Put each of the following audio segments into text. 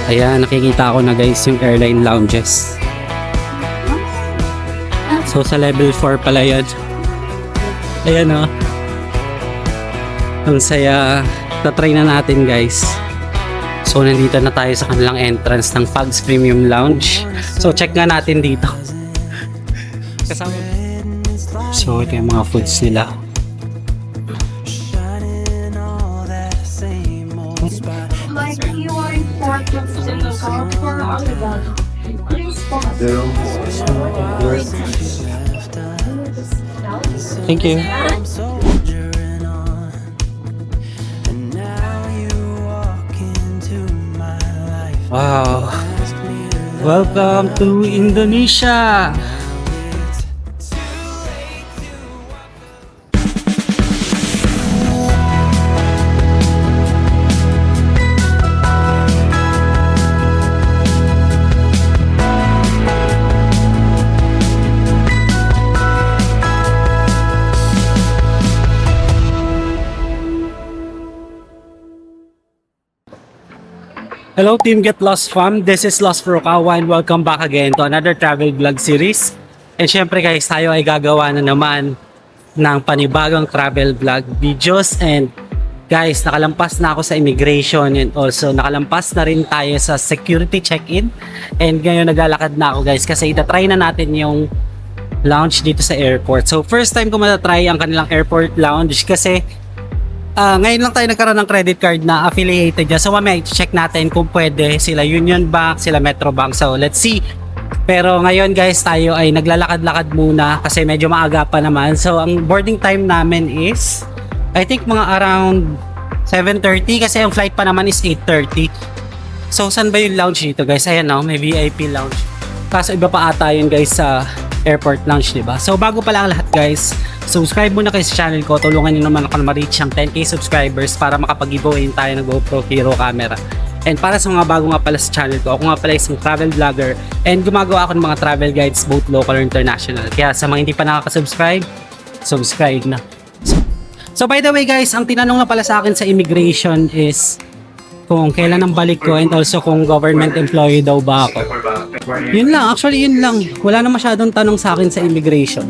Ayan, nakikita ko na guys yung airline lounges. So sa level 4 pala yan. Ayan o. Ang saya. Tatry na natin guys. So nandito na tayo sa kanilang entrance ng Fugs Premium Lounge. So check nga natin dito. Kasama. So ito yung mga foods nila. Like you are important in the culture of the body. Thank you. Wow. Welcome to Indonesia. Hello Team Get Lost Fam, this is Lost Furukawa and welcome back again to another travel vlog series. And syempre guys, tayo ay gagawa na naman ng panibagong travel vlog videos. And guys, nakalampas na ako sa immigration and also nakalampas na rin tayo sa security check-in. And ngayon naglalakad na ako guys kasi itatry na natin yung lounge dito sa airport. So first time ko matatry ang kanilang airport lounge kasi ngayon lang tayo nagkaroon ng credit card na affiliated dyan. So mamaya check natin kung pwede sila Union Bank, sila Metro Bank. So let's see. Pero ngayon guys, tayo ay naglalakad-lakad muna kasi medyo maaga pa naman. So ang boarding time namin is I think mga around 7:30 kasi ang flight pa naman is 8:30. So saan ba yung lounge dito guys? Ayan no, may VIP lounge. Kaso iba pa ata yun guys sa airport lounge, diba? So bago pa lang lahat guys, subscribe muna kayo sa channel ko. Tulungan nyo naman ako na ma-reach ang 10k subscribers para makapag-giveaway tayo ng GoPro Hero camera. And para sa mga bago nga pala sa channel ko, ako nga pala isang travel vlogger and gumagawa ako ng mga travel guides both local and international. Kaya sa mga hindi pa nakaka-subscribe, subscribe na. So by the way guys, ang tinanong na pala sa akin sa immigration is kung kailan ang balik ko and also kung government employee daw ba ako. Yun lang, actually yun lang. Wala na masyadong tanong sa akin sa immigration.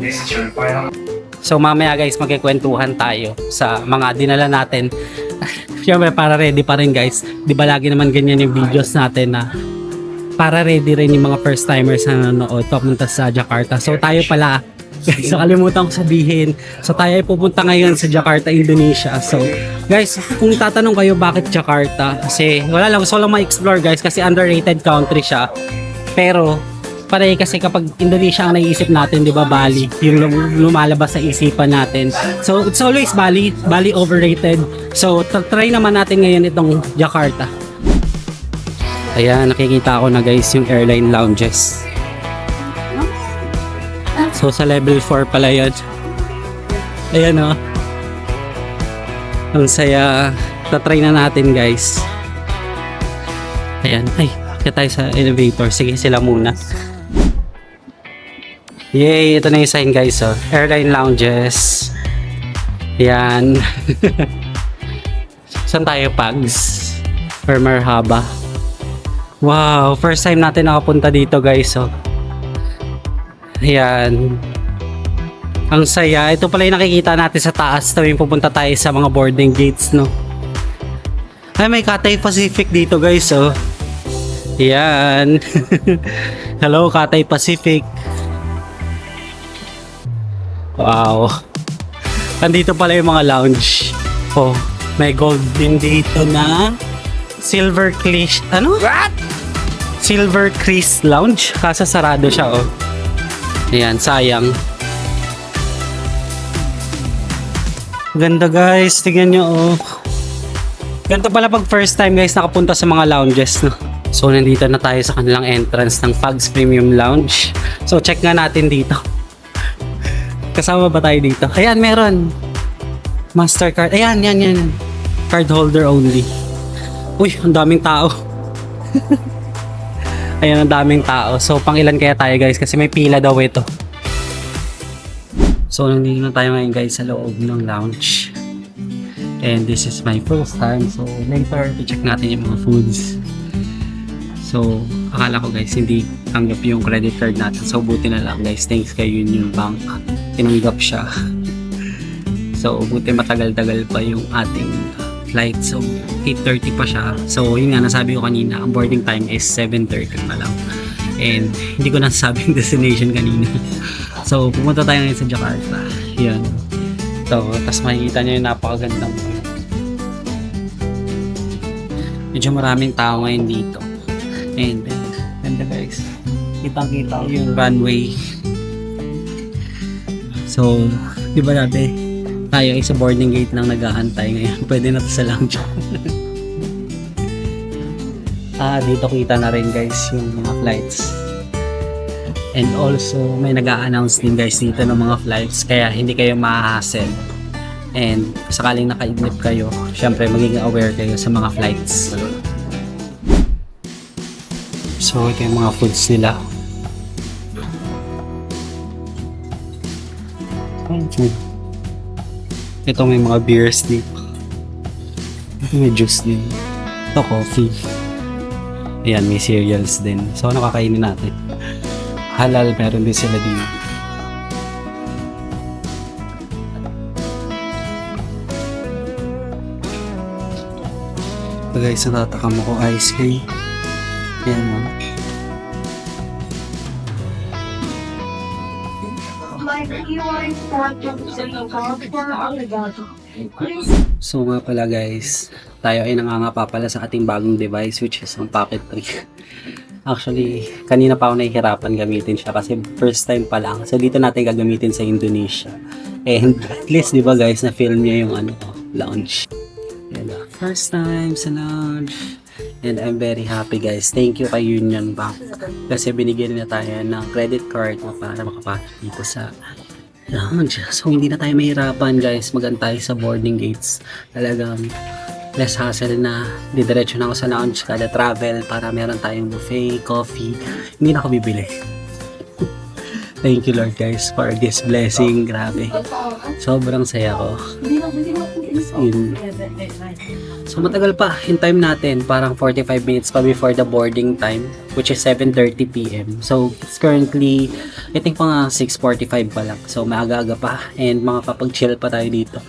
So mamaya guys, magkikwentuhan tayo sa mga dinala natin. Siyempre para ready pa rin guys. Di ba lagi naman ganyan yung videos natin na para ready rin yung mga first timers na nanonood papunta sa Jakarta. So tayo pala, guys, so kalimutan ko sabihin. So tayo ay pupunta ngayon sa Jakarta, Indonesia. So guys, kung tatanong kayo bakit Jakarta, kasi wala lang, gusto lang ma-explore guys kasi underrated country siya. Pero pare kasi kapag Indonesia ang naiisip natin, di ba, Bali, yung lumalabas sa isipan natin. So it's always Bali overrated. So try naman natin ngayon itong Jakarta. Ayan, nakikita ko na guys yung airline lounges. So sa level 4 pala yan. Ayan o. Ang saya. Tatry na natin guys. Ayan. Ay, kaya tayo sa elevator. Sige, sila muna. Yay! Ito na yung sign guys. Oh. Airline lounges. Ayan. Saan tayo, Pags? Or Marhaba? Wow! First time natin nakapunta dito guys. Oh. Ayan. Ang saya. Ito pala yung nakikita natin sa taas tuwing pupunta tayo sa mga boarding gates, no? Ay, may Cathay Pacific dito guys, oh. Ayan. Hello, Cathay Pacific. Wow. Nandito pala yung mga lounge. Oh, may gold din dito na Silver Chris. Ano? What? Silver Chris Lounge. Kaso sarado siya, oh. Ayan, sayang. Ganda guys, tingnan nyo oh. Ganito pala pag first time guys nakapunta sa mga lounges, no? So nandito na tayo sa kanilang entrance ng Fugs Premium Lounge. So check nga natin dito. Kasama ba tayo dito? Ayan, meron Mastercard, ayan, yan card holder only. Uy, ang daming tao. Ayan, ang daming tao. So pang ilan kaya tayo guys kasi may pila daw ito. So nandito na tayo ngayon guys sa loob ng lounge. And this is my first time. So later, i-check natin yung mga foods. So, akala ko guys, hindi tanggap yung credit card natin. So, buti na lang guys, thanks kay Union Bank. Tinanggap siya. So, buti matagal-tagal pa yung ating flight. So, 8:30 pa siya. So, yun nga, nasabi ko kanina, ang boarding time is 7:30 pa lang. And, hindi ko nasabi yung destination kanina. So, pumunta tayo ngayon sa Jakarta. Yan. So, tas makikita nyo yung napakagandang medyo maraming tao ngayon dito. And ganda guys. Kitang-kita yung runway. So, di ba dati tayo ay sa boarding gate lang nag-aantay ngayon. Pwede na to sa lounge. Dito kita na rin guys yung mga flights. And also, may nag-a-announce din guys dito ng mga flights. Kaya hindi kayo ma-hassle. And sakaling nakaidlip kayo, syempre magiging aware kayo sa mga flights. So, ito yung mga foods nila. Ito may mga beers dito. Ito may juice din. Ito coffee. Ayan, may cereals din. So, ano kakainin natin? Halal, meron din sila dito. Ito guys, natatakam ako ice cream. Ayan mo. My QR important to So nga pala guys, tayo ay nangangapa pala sa ating bagong device which is ang Pocket 3. Actually, kanina pa ako nahihirapan gamitin siya kasi first time pa lang. So dito natin gagamitin sa Indonesia. And at least di ba guys, na-film niya yung lounge. Yan, first time sa lounge. And I'm very happy guys. Thank you kay Union Bank. Kasi binigyan na tayo ng credit card para makapasok dito sa lounge. So hindi na tayo mahirapan guys magantay sa boarding gates. Talagang less hassle na. Didiretso na ako sa lounge kada travel para meron tayong buffet, coffee. Hindi na ako bibili. Thank you Lord guys for this blessing. Grabe. Sobrang saya ko. So matagal pa yung time natin, parang 45 minutes pa before the boarding time which is 7:30 PM. So it's currently I think mga 6:45 pa lang. So maaga-aga pa and makakapag-chill pa tayo dito.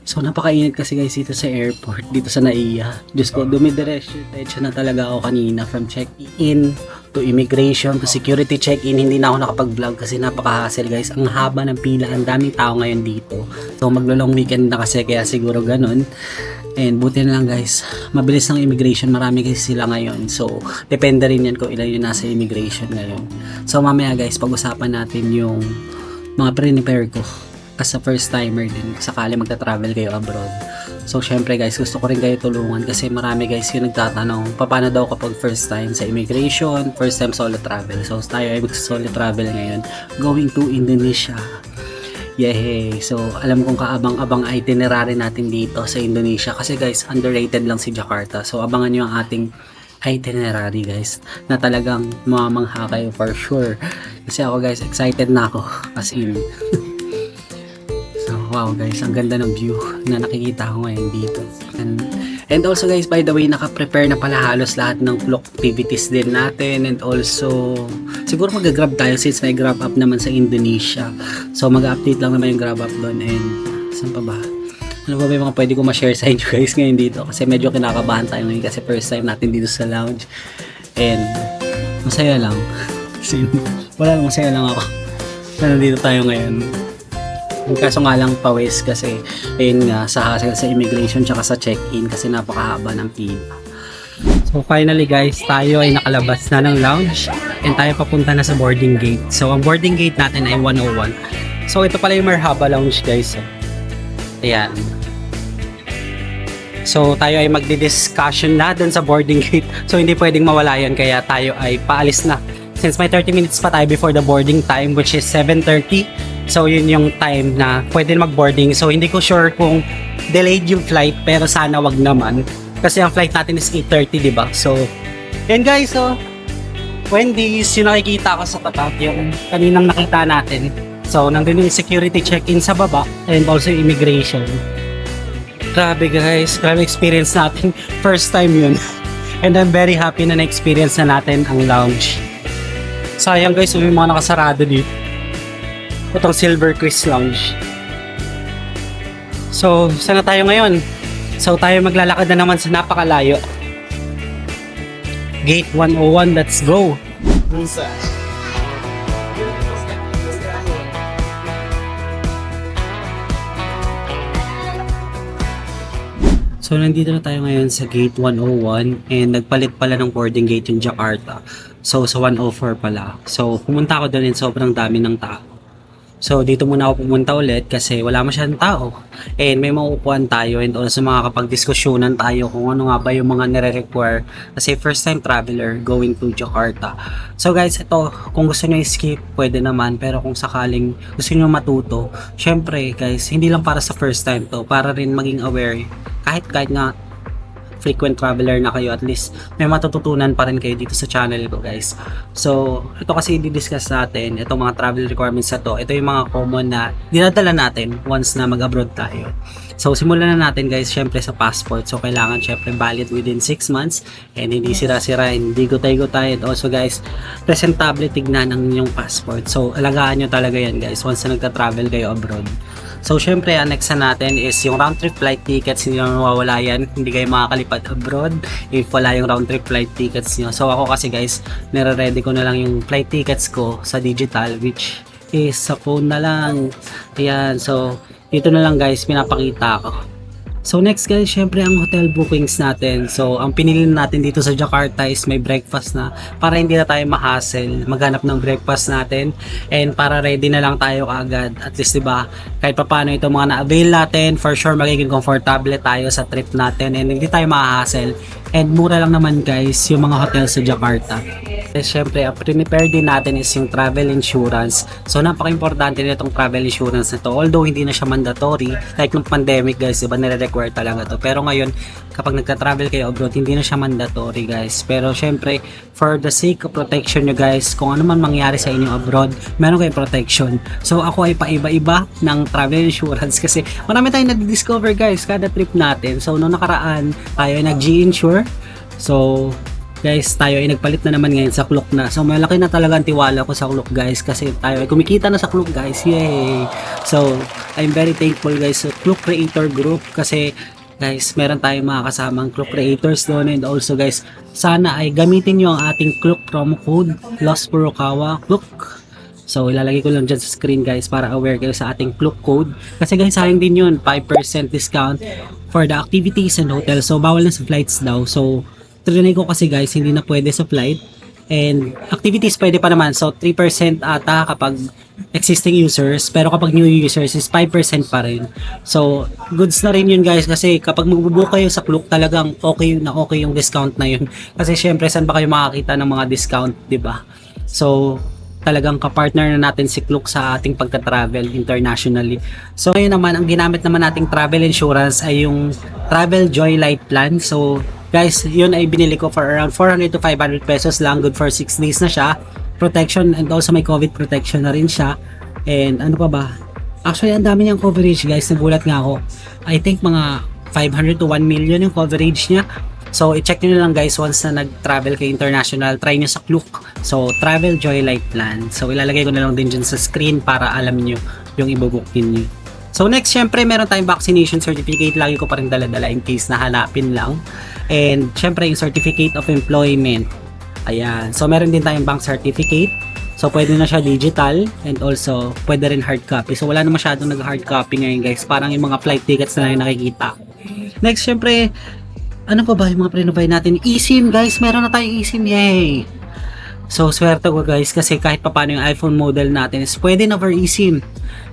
So napakainit kasi guys dito sa airport, dito sa NAIA. Diyos ko, dumidiretso na talaga ako kanina from check-in to immigration to security check-in. Hindi na ako nakapag-vlog kasi napaka-hassle guys. Ang haba ng pila, ang daming tao ngayon dito. So maglo-long weekend na kasi kaya siguro ganun. And buti na lang guys, mabilis ng immigration, marami kasi sila ngayon. So depende rin yan kung ilan yung nasa immigration ngayon. So mamaya guys, pag-usapan natin yung mga pre-prepare ko. Kasi first timer din, sakali magta-travel kayo abroad. So syempre guys, gusto ko rin kayo tulungan kasi marami guys yung nagtatanong paano daw kapag first time sa immigration, first time solo travel. So tayo ay mag-solo travel ngayon going to Indonesia. Yehey! So alam kong kaabang-abang itinerary natin dito sa Indonesia kasi guys, underrated lang si Jakarta. So abangan nyo ang ating itinerary guys na talagang mamangha kayo for sure. Kasi ako guys, excited na ako as in. Wow guys, ang ganda ng view na nakikita ko ngayon dito. And also guys, by the way, naka-prepare na pala halos lahat ng vlog activities din natin. And also, siguro mag-grab tayo since may grab up naman sa Indonesia. So mag-update lang naman yung grab up doon. And saan pa ba? Ano ba yung mga pwede ko ma-share sa inyo guys ngayon dito? Kasi medyo kinakabahan tayo ngayon kasi first time natin dito sa lounge. And masaya lang. Wala lang, masaya lang ako. Na nandito tayo ngayon. Kaso nga lang pawis kasi ayun nga sa hassle sa immigration tsaka sa check-in kasi napakahaba ng pila. So finally guys, tayo ay nakalabas na ng lounge and tayo papunta na sa boarding gate. So ang boarding gate natin ay 101. So ito pala yung Merhaba Lounge guys. So, ayan. So tayo ay magdi-discussion na dun sa boarding gate. So hindi pwedeng mawala yan kaya tayo ay paalis na. Since may 30 minutes pa tayo before the boarding time which is 7:30. So yun yung time na pwede mag-boarding. So hindi ko sure kung delayed yung flight pero sana wag naman. Kasi ang flight natin is 8:30, di ba? So, yan guys, so Wendy's, yung nakikita ko sa tapat, yung kaninang nakita natin. So, nandun yung security check-in sa baba and also immigration. Grabe guys, grabe experience natin. First time yun. And I'm very happy na na-experience na natin ang lounge. Sayang guys, may mga nakasarado dito. Itong Silver Quiz Lounge. So, saan na tayo ngayon? So, tayo maglalakad na naman sa napakalayo. Gate 101, let's go! So, nandito na tayo ngayon sa Gate 101 and nagpalit pala ng boarding gate yung Jakarta. So, sa 104 pala. So, pumunta ako doon and sobrang dami ng tao. So, dito muna ako pumunta ulit kasi wala masyadong tao. And may mauupuan tayo and also makakapag-diskusyonan tayo kung ano nga ba yung mga nire-require kasi first time traveler going to Jakarta. So guys, ito, kung gusto nyo skip, pwede naman. Pero kung sakaling gusto nyo matuto, syempre guys, hindi lang para sa first time to, para rin maging aware. Kahit nga frequent traveler na kayo, at least may matututunan pa rin kayo dito sa channel ko guys. So, ito kasi i-discuss natin, itong mga travel requirements na to, ito yung mga common na dinadala natin once na mag-abroad tayo. So, simulan na natin guys, syempre sa passport. So, kailangan syempre valid within 6 months and hindi sira-sira, hindi gutay-gutay. And also guys, presentable tignan ang inyong passport. So, alagaan nyo talaga yan guys once na nagta-travel kayo abroad. So, syempre, annex na natin is yung round trip flight tickets. Hindi naman mawawala yan. Hindi kayo makakalipad abroad if wala yung round trip flight tickets nyo. So, ako kasi guys, nire-ready ko na lang yung flight tickets ko sa digital, which is sa phone na lang. Ayan. So, dito na lang guys, pinapakita ko. So next guys, syempre ang hotel bookings natin. So ang pinili natin dito sa Jakarta is may breakfast na para hindi na tayo ma-hassle maghanap ng breakfast natin and para ready na lang tayo agad. At least diba, kahit pa paano ito mga na-avail natin, for sure magiging comfortable tayo sa trip natin and hindi tayo ma-hassle. And mura lang naman guys yung mga hotel sa Jakarta. And syempre, ang prepare din natin is yung travel insurance. So napaka-importante nitong travel insurance na to. Although hindi na siya mandatory, like nung pandemic guys, diba nire-require talaga to. Pero ngayon, kapag nagka-travel kayo abroad, hindi na siya mandatory guys. Pero syempre, for the sake of protection nyo guys, kung ano man mangyari sa inyo abroad, meron kayong protection. So ako ay paiba-iba ng travel insurance kasi marami tayong na-discover guys kada trip natin. So noong nakaraan, tayo ay nag-G-Insure. So guys, tayo ay nagpalit na naman ngayon sa Klook na. So malaki na talaga ang tiwala ko sa Klook guys kasi tayo ay kumikita na sa Klook guys. Yay! So I'm very thankful guys sa Klook Creator Group kasi guys, meron tayong mga kasamang Klook creators doon and also guys, sana ay gamitin nyo ang ating Klook promo code Lost Furukawa Klook. So ilalagay ko lang dyan sa screen guys para aware kayo sa ating Klook code kasi guys, sayang din yun, 5% discount for the activities and hotel. So bawal na sa flights daw. So trinay ko kasi guys, hindi na pwede sa flight and activities pwede pa naman. So 3% ata kapag existing users, pero kapag new users is 5% pa rin. So goods na rin yun guys kasi kapag magbubook kayo sa Klook, talagang okay na okay yung discount na yun. Kasi syempre saan ba kayo makakita ng mga discount, di ba? So talagang ka-partner na natin si Klook sa ating pagta-travel internationally. So ngayon naman, ang ginamit naman nating travel insurance ay yung Travel Joy Light Plan. So guys, yun ay binili ko for around 400 to 500 pesos lang. Good for 6 days na siya. Protection and also may COVID protection na rin siya. And ano pa ba? Actually, ang dami niyang coverage guys. Nagulat nga ako. I think mga 500 to 1 million yung coverage niya. So, i-check nyo na lang guys once na nag-travel kayo international. Try nyo sa Klook. So, Travel Joy Light Plan. So, ilalagay ko na lang din dyan sa screen para alam nyo yung ibobook nyo. So, next, syempre, meron tayong vaccination certificate. Lagi ko pa rin dala-dala in case na hanapin lang. And, syempre, yung certificate of employment. Ayan. So, meron din tayong bank certificate. So, pwede na siya digital and also pwede rin hard copy. So, wala na masyadong nag-hard copy ngayon guys. Parang yung mga flight tickets na lang nakikita. Next, syempre, ano pa ba yung mga pre-provide natin? eSIM guys, meron na tayong eSIM, yay! So swerte ko guys kasi kahit pa paano yung iPhone model natin is pwede na for eSIM.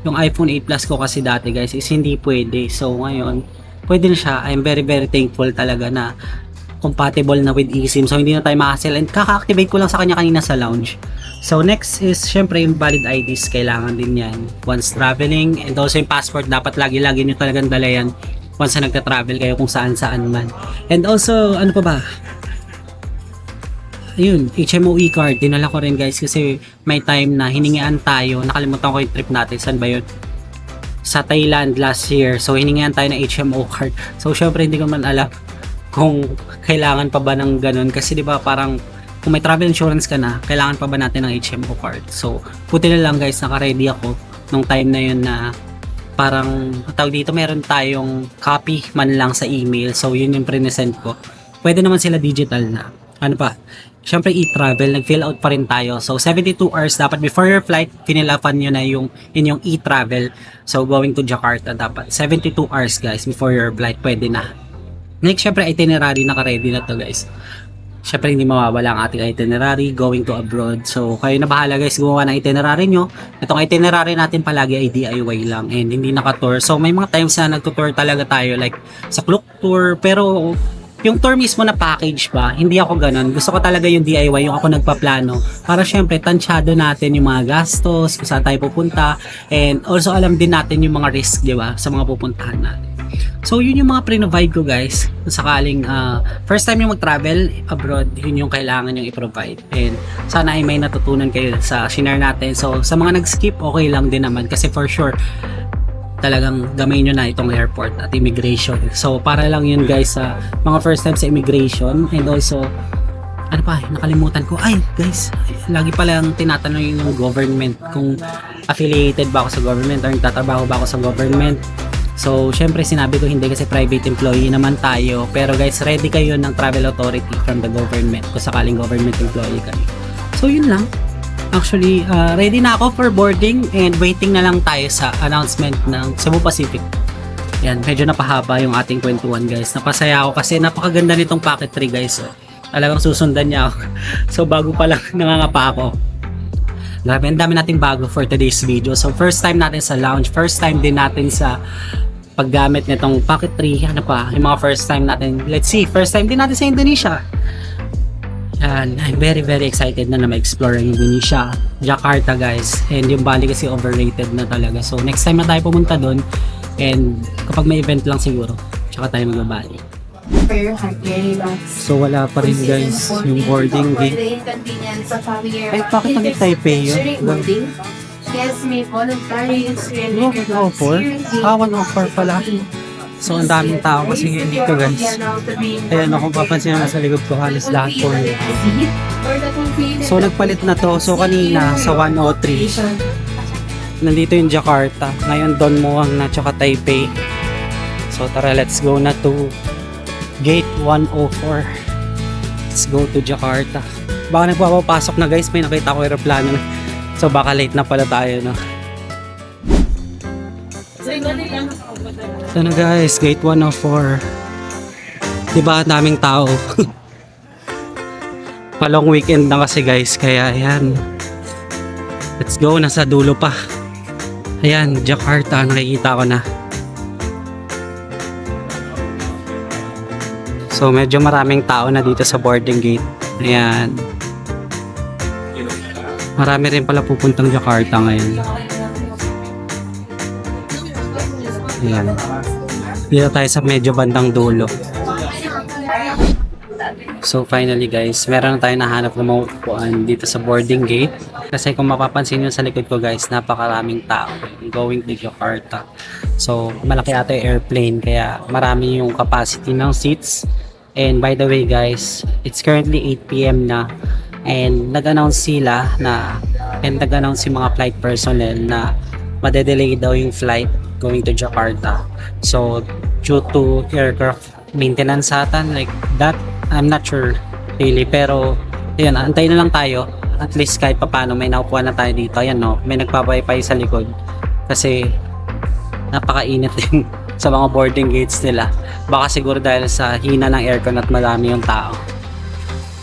Yung iPhone 8 Plus ko kasi dati guys is hindi pwede. So ngayon, pwede na siya. I'm very thankful talaga na compatible na with eSIM. So hindi na tayo makahassle and kaka-activate ko lang sa kanya kanina sa lounge. So next is syempre yung valid IDs, kailangan din yan once traveling and also yung passport dapat lagi-lagi nyo talagang dala yan once na nagta-travel kayo kung saan-saan man. And also, ano pa ba? Ayun, HMO e-card. Dinala ko rin guys kasi may time na hiningian tayo. Nakalimutan ko yung trip natin. Saan ba yun? Sa Thailand last year. So, hiningian tayo ng HMO card. So, syempre hindi ko man alam kung kailangan pa ba ng ganun. Kasi di ba parang kung may travel insurance ka na, kailangan pa ba natin ng HMO card? So, buti na lang guys, naka-ready ako nung time na yun na parang, tawag dito, meron tayong copy man lang sa email. So, yun yung pre-send ko. Pwede naman sila digital na. Ano pa? Siyempre, e-travel, nag-fill out pa rin tayo. So, 72 hours dapat before your flight, finilapan nyo na yung inyong e-travel. So, going to Jakarta, dapat 72 hours guys before your flight, pwede na. Next, syempre, itinerary, naka-ready na to guys. Syempre, hindi mawawala ang ating itinerary going to abroad. So, kayo na bahala guys gumawa ng itinerary nyo. Itong itinerary natin palagi ay DIY lang and hindi naka-tour. So, may mga times na nagtutour talaga tayo like sa Klook Tour. Pero, yung tour mismo na package ba, hindi ako ganun. Gusto ko talaga yung DIY, yung ako nagpaplano. Para syempre, tansyado natin yung mga gastos, kung saan tayo pupunta. And also, alam din natin yung mga risk, di ba, sa mga pupuntahan natin. So, yun yung mga pre-provide ko guys. Kung sakaling first time yung mag-travel abroad, yun yung kailangan yung i-provide. And sana ay may natutunan kayo sa shinare natin. So, sa mga nag-skip, okay lang din naman. Kasi for sure, talagang gamay nyo na itong airport at immigration. So, para lang yun guys sa mga first time sa immigration. And also, ano pa, nakalimutan ko. Ay, guys, lagi pala yung tinatanong yung government kung affiliated ba ako sa government or nagtatrabaho ba ako sa government. So, syempre sinabi ko hindi kasi private employee naman tayo. Pero guys, ready kayo ng travel authority from the government kung sakaling government employee kayo. So, yun lang. Actually, ready na ako for boarding and waiting na lang tayo sa announcement ng Cebu Pacific. Yan, medyo napahaba yung ating kwentuhan guys. Napasaya ako kasi napakaganda nitong packet 3 guys. Talagang susundan niya ako. So, bago pa lang nangangapa ako. Grabe, ang dami nating bago for today's video. So, first time natin sa lounge. First time din natin sa paggamit nitong Pocket 3. Ano pa? Yung mga first time natin. Let's see. First time din natin sa Indonesia. Yan. I'm very, very excited na ma-explore ang Indonesia. Jakarta, guys. And yung Bali kasi overrated na talaga. So, next time na tayo pumunta doon. And kapag may event lang siguro, tsaka tayo mag-Bali. So, wala pa rin guys yung boarding gate. Ay, bakit naging Taipei yun? Yes, may voluntaries. 104? 104 pala. So, ang daming tao kasi ngayon dito guys. Ayan, kung papansin na sa likod ko, halos lahat po yun. So, nagpalit na to. So, kanina sa 103, nandito yung Jakarta. Ngayon, Don Muang na tsaka Taipei. So, tara, let's go na to Gate 104. Let's go to Jakarta. Baka nagpapapasok na guys, may nakita ko aeroplano na. So baka late na pala tayo, no? So na guys, Gate 104. Diba, daming tao. Palong weekend na kasi guys, kaya ayan. Let's go, nasa dulo pa. Ayan, Jakarta, nakikita ko na. So medyo maraming tao na dito sa boarding gate. Ayan. Marami rin pala pupuntang Jakarta ngayon. Ayan. Dito tayo sa medyo bandang dulo. So finally guys, meron na tayo nahanap na maupuan dito sa boarding gate. Kasi kung mapapansin nyo sa likod ko guys, napakaraming tao going to Jakarta. So malaki ata yung airplane kaya marami yung capacity ng seats. And by the way guys, it's currently 8 PM na and nag-announce sila na nag-announce yung mga flight personnel na madedelay daw yung flight going to Jakarta. So due to aircraft maintenance atan like that, I'm not sure really, pero yun, antayin na lang tayo. At least kahit papano may naupuan na tayo dito. Ayan no, may nagpapaypay sa likod kasi napakainit din sa mga boarding gates nila. Baka siguro dahil sa hina ng aircon at marami yung tao.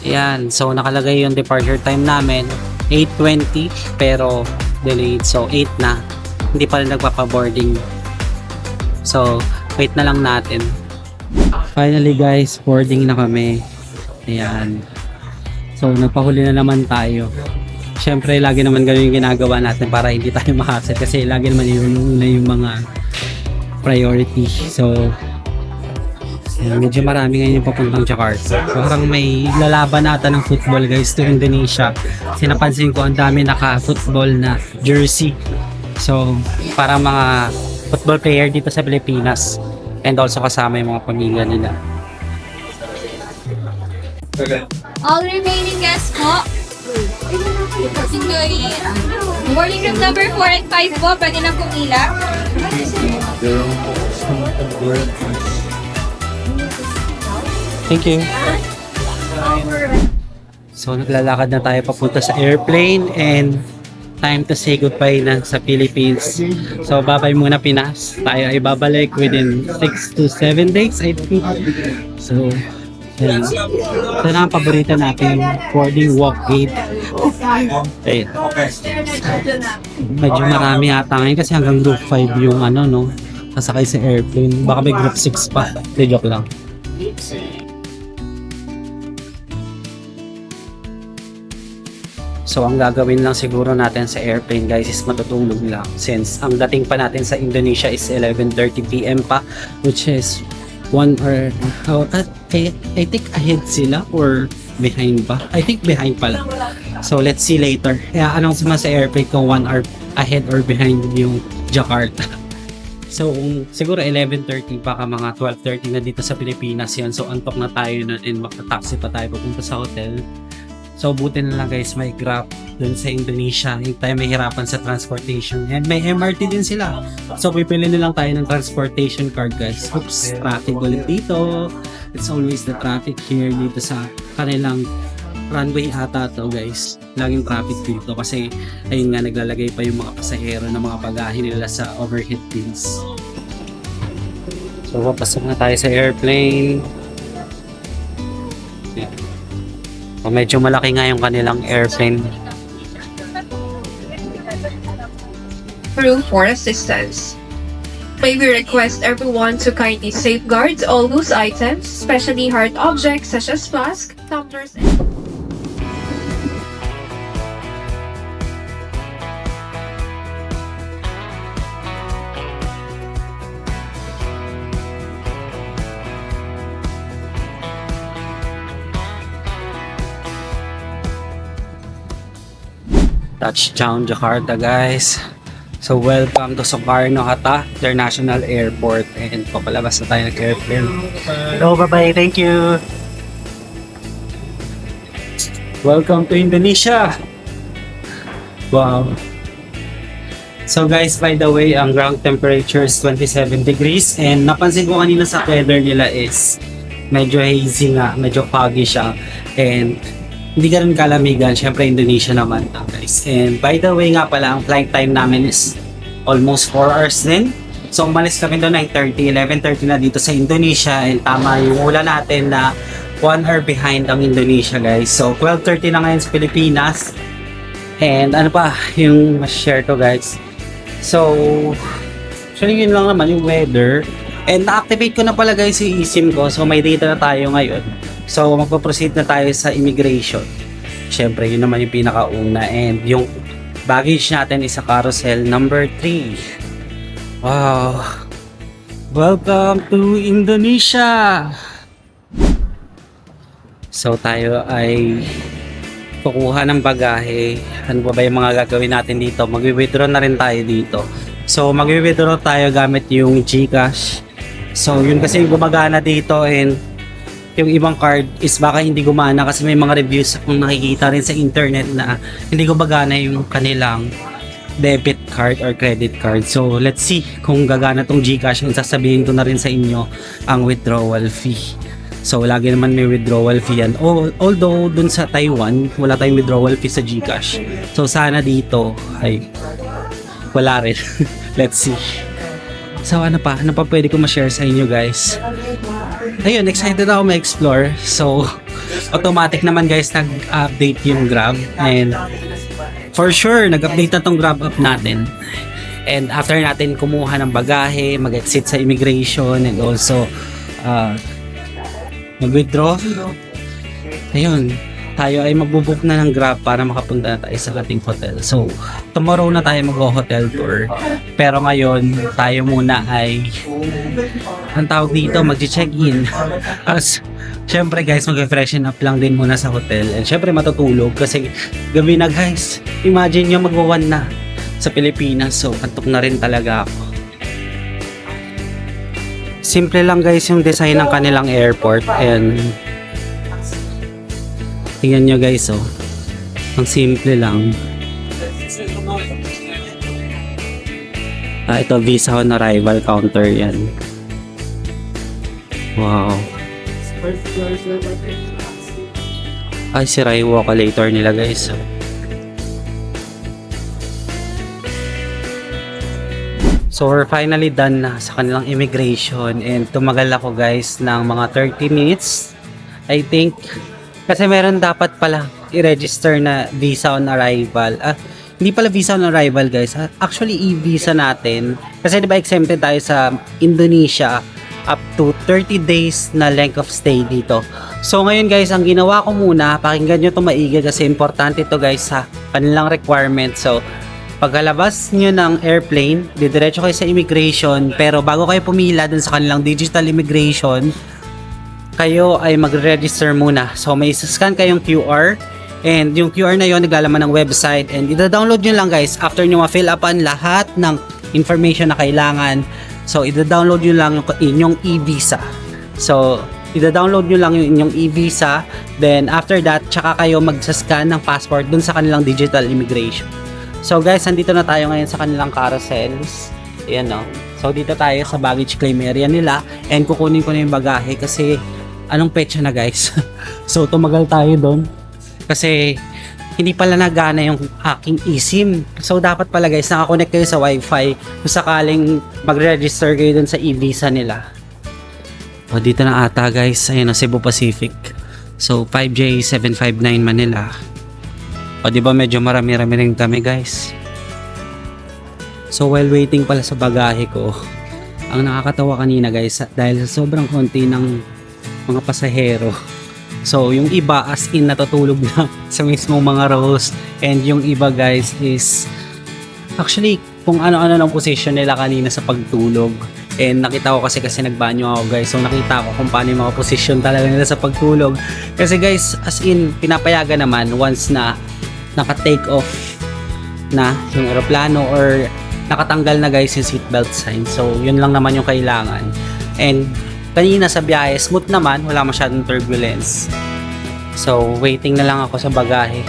Ayan, so nakalagay yung departure time namin 8:20 pero delayed, so 8 na. Hindi pa rin nagpapaboarding. So wait na lang natin. Finally guys, boarding na kami. Ayan. So nagpahuli na naman tayo. Siyempre lagi naman ganun yung ginagawa natin para hindi tayo ma-hassle kasi lagi naman yung mga priority. So medyo marami ngayon yung papuntang Jakarta. Parang may lalaban ata ng football guys to Indonesia. Sinapansin ko ang dami naka-football na jersey. So para mga football player dito sa Pilipinas and also kasama yung mga pamilya nila. All remaining guests po. Enjoy. Boarding room number 4 and 5 po. Pwede na pumila. Thank you. So naglalakad na tayo papunta sa airplane and time to say goodbye na sa Philippines. So babay muna Pinas. Tayo ay babalik within 6 to 7 days I think. So yan. Ito na ang paborito natin, boarding walk gate. Ayun. Medyo marami ata ngayon kasi hanggang group 5 yung ano no, sasakay sa airplane. Baka may group 6 pa. Hindi, joke lang. So ang gagawin lang siguro natin sa airplane guys is matutulog lang since ang dating pa natin sa Indonesia is 11:30 PM pa, which is 1 hour I think ahead sila or behind pa? I think behind pala. So let's see later. Kaya anong sa airplane kung 1 hour ahead or behind yung Jakarta. So siguro 11:30 pa ka mga 12:30 na dito sa Pilipinas yan. So antok na tayo na din, makataxi pa tayo papunta sa hotel. So buti na lang guys may Grab dun sa Indonesia. Hindi tayo mahirapan sa transportation. And may MRT din sila. So pipili na lang tayo ng transportation card guys. Oops, traffic ulit dito. It's always the traffic here dito sa kanilang runway ata to guys. Laging traffic dito kasi ayun nga naglalagay pa yung mga pasahero ng mga bagahe nila sa overhead bins. So papasok na tayo sa airplane. Yeah. O medyo malaki nga yung kanilang airplane. Room for assistance. May we request everyone to kindly safeguard all loose items, especially hard objects such as flasks, tumblers, and Touchdown Jakarta guys. So welcome to Sukarno-Hatta International Airport and papalabas na tayo ng airplane. Hello, bye-bye, thank you. Welcome to Indonesia. Wow. So guys, by the way, ang ground temperature is 27 degrees and napansin ko kanina sa weather nila is medyo hazy nga, medyo foggy siya and hindi ka rin kalamigan, syempre Indonesia naman guys. And by the way nga pala, ang flight time namin is almost 4 hours din. So umalis kami doon 9:30, 11:30 na dito sa Indonesia and tama yung hula natin na 1 hour behind ang Indonesia guys. So 12:30 na ngayon sa Pilipinas. And ano pa yung share ko guys. So actually yun lang naman yung weather. And na-activate ko na pala guys yung eSIM ko. So may data na tayo ngayon. So magpo-proceed na tayo sa immigration. Syempre yun naman yung pinakauna. And yung baggage natin is sa carousel number 3. Wow. Welcome to Indonesia. So tayo ay kukuha ng bagahe. Ano ba yung mga gagawin natin dito? Mag-withdraw na rin tayo dito. So mag-withdraw tayo gamit yung GCash. So yun kasi yung gumagana dito and yung ibang card is baka hindi gumana kasi may mga reviews akong nakikita rin sa internet na hindi gumagana yung kanilang debit card or credit card. So let's see kung gagana tong GCash and sasabihin ko na rin sa inyo ang withdrawal fee. So lagi naman may withdrawal fee yan. Although dun sa Taiwan wala tayong withdrawal fee sa GCash. So sana dito ay wala rin. Let's see. So ano pa pwede ko ma-share sa inyo guys? Ayun, excited ako ma-explore. So automatic naman guys nag-update yung Grab and for sure nag-update na tong Grab app natin. And after natin kumuha ng bagahe, mag-exit sa immigration and also mag-withdraw. Ayun, tayo ay magbubook na ng Grab para makapunta na tayo sa ating hotel. So, tomorrow na tayo mag-hotel tour. Pero ngayon, tayo muna ay ang tawag dito, mag-check-in. As syempre guys, mag-freshen up lang din muna sa hotel. And syempre matutulog kasi gabi na guys. Imagine nyo mag-1 na sa Pilipinas. So, antok na rin talaga ako. Simple lang guys yung design ng kanilang airport and Tingnan nyo guys, oh. Ang simple lang. Ito, visa on arrival counter yan. Wow. Ay, si Raiwo calculator nila guys. So we're finally done na sa kanilang immigration and tumagal ako guys ng mga 30 minutes. I think kasi meron dapat pala i-register na visa on arrival. Hindi pala visa on arrival guys. Actually e-visa natin kasi 'di ba exempted tayo sa Indonesia up to 30 days na length of stay dito. So ngayon guys, ang ginawa ko muna, pakinggan nyo ito maigi kasi importante ito guys sa kanilang requirement. So pagkalabas nyo ng airplane, didiretso kayo sa immigration, pero bago kayo pumila dun sa kanilang digital immigration, kayo ay mag-register muna. So may scan kayong QR, and yung QR na yon naglalaman ng website, and ida-download nyo lang guys after nyo ma-fill upan lahat ng information na kailangan. So ida-download nyo lang yung inyong e-visa. So ida-download nyo lang yung inyong e-visa, then after that, tsaka kayo mag-scan ng passport dun sa kanilang digital immigration. So guys, andito na tayo ngayon sa kanilang carousels. Ayan no. So dito tayo sa baggage claim area nila, and kukunin ko na yung bagahe kasi anong petsa na guys. So tumagal tayo doon kasi hindi pala nagana yung aking eSIM. So dapat pala guys, nakakonect kayo sa wifi kung sakaling mag-register kayo doon sa e-visa nila. O dito na ata guys, ayun, Cebu Pacific. So 5J759 Manila. O di ba medyo marami-rami rin kami guys. So while waiting pala sa bagahe ko, ang nakakatawa kanina guys, dahil sa sobrang konti ng mga pasahero, so yung iba as in natutulog na sa mismong mga rows, and yung iba guys is actually kung ano-ano ng position nila kanina sa pagtulog. And nakita ko kasi nagbanyo ako guys, so nakita ko kung paano yung mga position talaga nila sa pagtulog. Kasi guys, as in pinapayagan naman once na naka-take off na yung aeroplano or nakatanggal na guys yung seatbelt sign. So yun lang naman yung kailangan. And kanina sa biyahe, smooth naman, wala masyadong turbulence. So waiting na lang ako sa bagahe.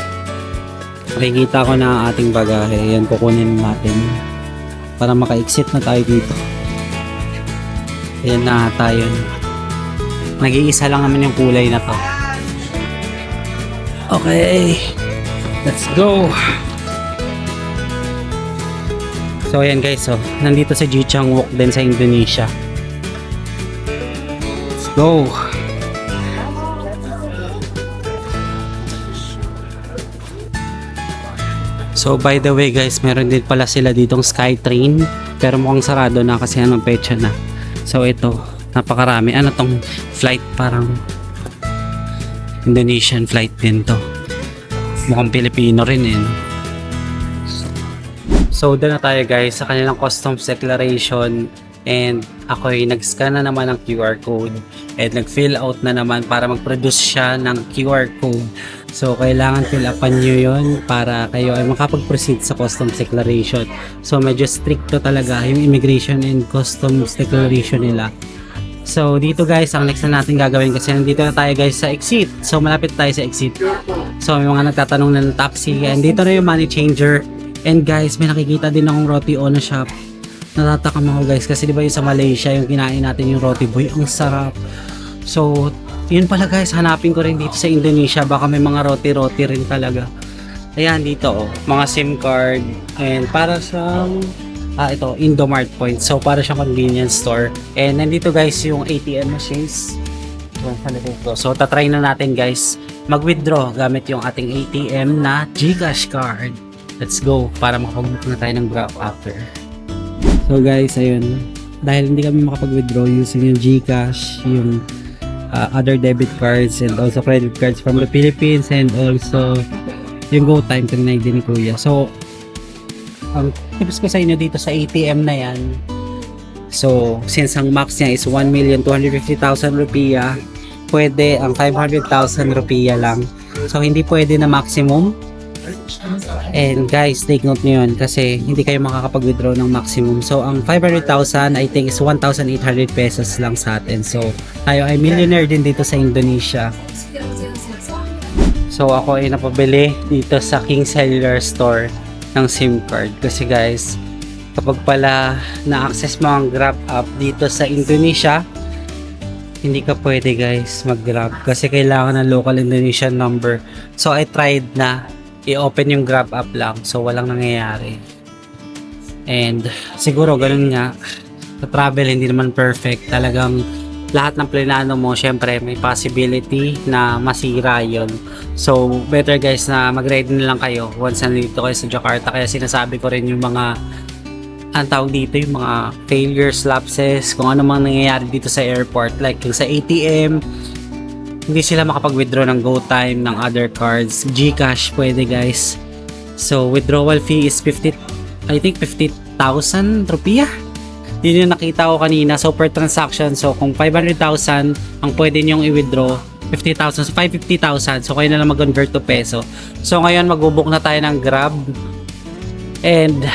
Makikita ko na ang ating bagahe. Yan, kukunin natin para maka-exit na tayo dito. Ayan na tayo. Nag-iisa lang naman yung kulay na to. Okay, let's go. So ayan guys, so nandito sa Jichang Walk din sa Indonesia. Let's go. So by the way guys, meron din pala sila ditong Skytrain, pero mukhang sarado na kasi anong petsa na. So ito, napakarami. Ano tong flight, parang Indonesian flight din to. Mukhang Pilipino rin eh. So doon na tayo guys sa kanilang customs declaration, and ako'y nag-scan na naman ng QR code and nag-fill out na naman para mag-produce siya ng QR code. So kailangan fill upan nyo yun para kayo ay makapag-proceed sa customs declaration. So medyo stricto talaga yung immigration and customs declaration nila. So dito guys, ang next na natin gagawin, kasi nandito na tayo guys sa exit. So malapit tayo sa exit. So may mga nagtatanong na ng taxi, and dito na yung money changer. And guys, may nakikita din akong roti ono shop. Natatakam ako guys kasi di ba yung sa Malaysia yung kinain natin yung roti boy, ang sarap. So yun pala guys, hanapin ko rin dito sa Indonesia, baka may mga roti-roti rin talaga. Ayan dito oh, mga SIM card, and para sa ito, Indomart points. So para siyang convenience store. And nandito guys yung ATM machines. So tatry na natin guys mag-withdraw gamit yung ating ATM na GCash card. Let's go para makapag-book na tayo ng Grab after. So guys, ayun, dahil hindi kami makapag-withdraw using yung GCash, yung other debit cards and also credit cards from the Philippines, and also yung GoTime tinay din ni Kuya. So ang tips ko sa inyo dito sa ATM na yan, so since ang max niya is 1,250,000 rupiah, pwede ang 500,000 rupiah lang. So hindi pwede na maximum. And guys, take note nyo yun kasi hindi kayo makakapag-withdraw ng maximum. So ang 500,000 I think is 1,800 pesos lang sa atin. So tayo ay millionaire din dito sa Indonesia. So ako ay napabili dito sa King Cellular Store ng SIM card. Kasi guys, kapag pala na-access mo ang Grab app dito sa Indonesia, hindi ka pwede guys mag-Grab kasi kailangan ng local Indonesian number. So I tried na i-open yung Grab app lang. So walang nangyayari. And siguro ganun nga, sa travel hindi naman perfect. Talagang lahat ng plinano mo, syempre may possibility na masira yon. So better guys na mag-ready na lang kayo once nandito kayo sa Jakarta. Kaya sinasabi ko rin yung mga ang tawag dito, yung mga failures, lapses, kung ano mang nangyayari dito sa airport, like yung sa ATM, hindi sila makapag-withdraw ng GoTime, ng other cards. GCash pwede guys. So withdrawal fee is 50,000 rupiah. Yun yung nakita ko kanina. So per transaction, so kung 500,000 ang pwede nyong i-withdraw, 50,000, so 550,000. So kayo na lang mag-convert to peso. So ngayon mag-book na tayo ng Grab. And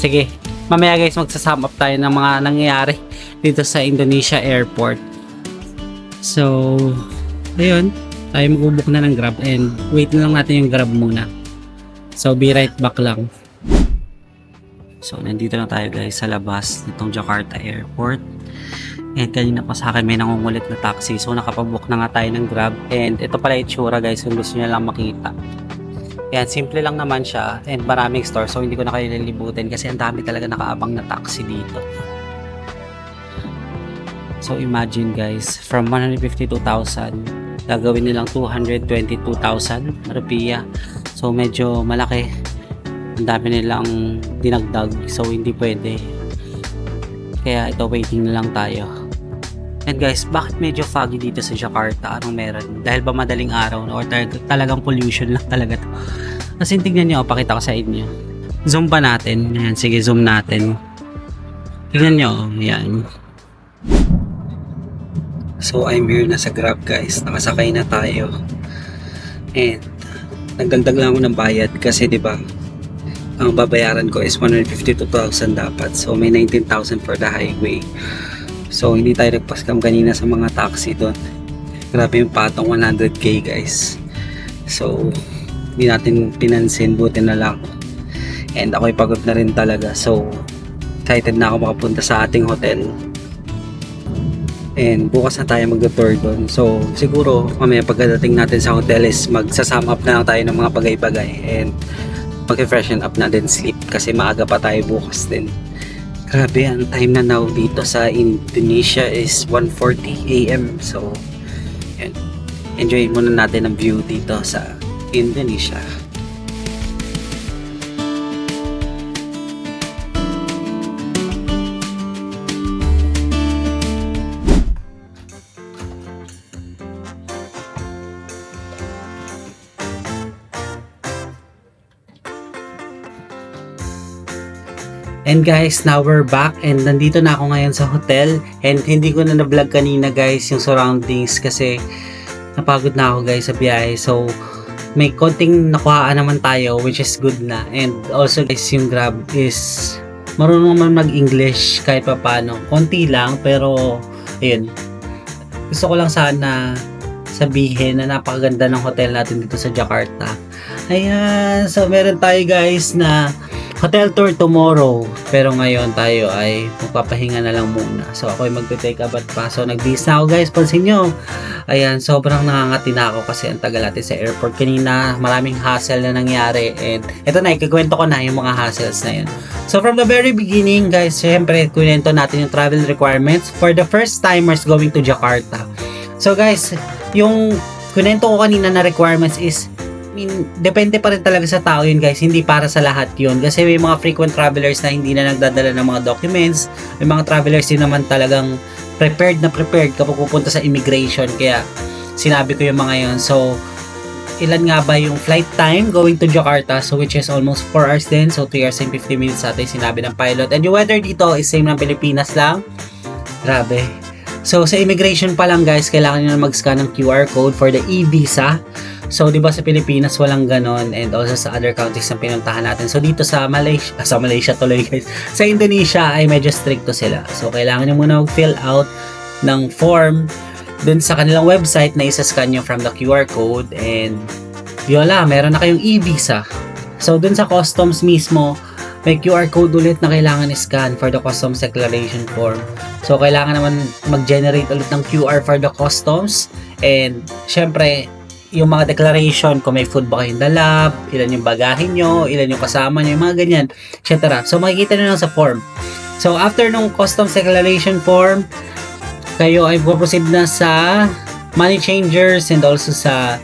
sige, mamaya guys magsasum up tayo ng mga nangyayari dito sa Indonesia airport. So ayun, tayo mag-book na ng Grab and wait na lang natin yung Grab muna. So be right back lang. So, nandito na tayo guys sa labas nitong Jakarta Airport. And kanina pa sa akin may nangungulit na taxi. So, nakapag-book na nga tayo ng Grab. And ito pala itsura guys kung gusto nyo lang makita. Yan, simple lang naman siya. And maraming store. So, hindi ko na kayo lilibutin kasi ang dami talaga nakaabang na taxi dito. So, imagine guys, from 152,000, gagawin nilang 222,000 rupiah. So, medyo malaki. Ang dami nilang dinagdag, so hindi pwede. Kaya ito, waiting na lang tayo. And guys, bakit medyo foggy dito sa Jakarta? Anong meron? Dahil ba madaling araw or talagang pollution lang talaga to? Kasi tignan nyo, pakita ko sa inyo. Zoom pa natin. Ayan, sige, zoom natin. Tignan nyo, ayan. So I'm here na sa Grab guys. Nakasakay na tayo. And nagdagdag lang ako ng bayad kasi 'di ba? Ang babayaran ko is 152,000 dapat. So may 19,000 for the highway. So hindi tayo nagpaskam kanina sa mga taxi doon. Grabe yung patong 100k guys. So hindi natin pinansin, buti na lang. And ako'y pagod na rin talaga. So excited na ako makapunta sa ating hotel. And bukas na tayo mag-tour doon. So siguro mamaya pagdating natin sa hotel is magsasum up na lang tayo ng mga bagay-bagay. And mag-freshen up na din, sleep kasi maaga pa tayo bukas din. Grabe, ang time na now dito sa Indonesia is 1:40 AM. So yun, enjoy muna natin ang view dito sa Indonesia. And guys, now we're back and nandito na ako ngayon sa hotel and hindi ko na na-vlog kanina guys yung surroundings kasi napagod na ako guys sa biyahe. So may konting nakuhaan naman tayo which is good na. And also guys, yung Grab is marunong naman mag-English kahit pa paano. Konti lang pero ayun. Gusto ko lang sana sabihin na napakaganda ng hotel natin dito sa Jakarta. Ayan, so meron tayo guys na hotel tour tomorrow. Pero ngayon tayo ay magpapahinga na lang muna. So ako ay magte-take a bath pa. So nag-bis na ako guys. Pansin nyo. Ayan, sobrang nangangati na ako kasi ang tagal natin sa airport kanina. Maraming hassle na nangyari. And ito na, ikakwento ko na yung mga hassles na yun. So from the very beginning guys, syempre kunento natin yung travel requirements for the first timers going to Jakarta. So guys, yung kunento ko kanina na requirements is depende pa rin talaga sa tao yun guys, hindi para sa lahat yun kasi may mga frequent travelers na hindi na nagdadala ng mga documents, may mga travelers din naman talagang prepared kapag pupunta sa immigration, kaya sinabi ko yung mga yun. So ilan nga ba yung flight time going to Jakarta, so which is almost 4 hours din, so 3 hours and 50 minutes natin sinabi ng pilot. And yung weather dito is same ng Pilipinas lang. Grabe. So sa immigration pa lang guys, kailangan nyo na mag-scan ng QR code for the e-visa. So, di ba sa Pilipinas walang ganon, and also sa other countries na pinuntahan natin. So, dito sa Malaysia tuloy guys. Sa Indonesia ay medyo stricto sila. So, kailangan nyo muna mag-fill out ng form dun sa kanilang website na isa-scan nyo from the QR code, and Yola, meron na kayong e-visa. So, dun sa customs mismo, may QR code ulit na kailangan i-scan for the customs declaration form. So, kailangan naman mag-generate ulit ng QR for the customs. And, syempre, yung mga declaration, kung may food ba kayong dala, ilan yung bagahin nyo, ilan yung kasama nyo, yung mga ganyan, etc. So, makikita nyo lang sa form. So, after nung customs declaration form, kayo ay proceed na sa money changers and also sa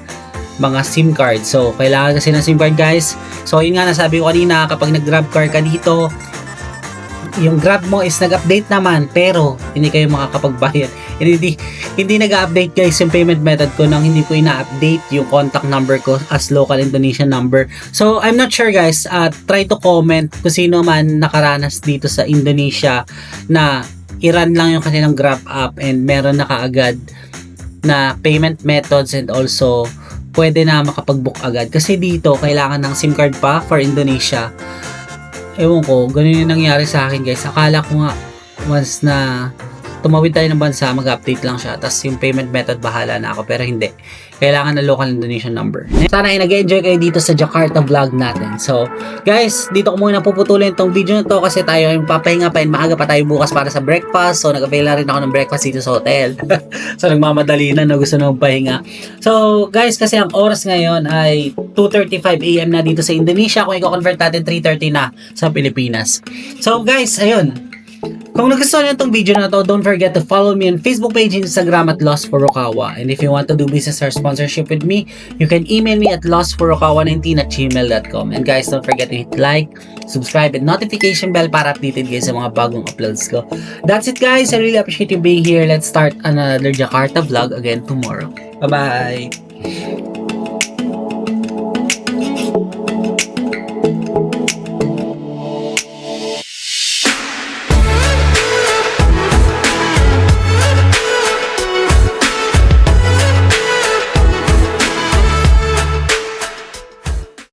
mga SIM card. So, kailangan kasi ng SIM card, guys. So, yun nga nasabi ko kanina, kapag nag-grab car ka dito, yung grab mo is nag-update naman, pero hindi kayo makakapagbayad. Hindi nag-update, guys, yung payment method ko nang hindi ko ina-update yung contact number ko as local Indonesian number. So, I'm not sure, guys. Try to comment kung sino man nakaranas dito sa Indonesia na i-run lang yung kanilang Grab app and meron na kaagad na payment methods and also pwede na makapag-book agad. Kasi dito, kailangan ng SIM card pa for Indonesia. Ewan ko, ganun yung nangyari sa akin, guys. Akala ko nga, once na tumawid tayo ng bansa, mag-update lang siya. Tapos yung payment method, bahala na ako. Pero hindi. Kailangan na local Indonesian number. Sana ay nag-enjoy kayo dito sa Jakarta vlog natin. So, guys, dito ko muna puputulin itong video na to kasi tayo ay papahinga pa and maaga pa tayo bukas para sa breakfast. So, nag-avail na rin ako ng breakfast dito sa hotel. So, nagmamadali na, gusto na magpahinga. So, guys, kasi ang oras ngayon ay 2:35 AM na dito sa Indonesia. Kung i-convert natin, 3:30 na sa Pilipinas. So, guys, ayun. Kung nagustuhan niyo itong video na to, don't forget to follow me on Facebook page and Instagram at Lost Furukawa. And if you want to do business or sponsorship with me, you can email me at lostfurukawa19@gmail.com. And guys, don't forget to hit like, subscribe, and notification bell para updated kayo sa mga bagong uploads ko. That's it, guys. I really appreciate you being here. Let's start another Jakarta vlog again tomorrow. Bye-bye!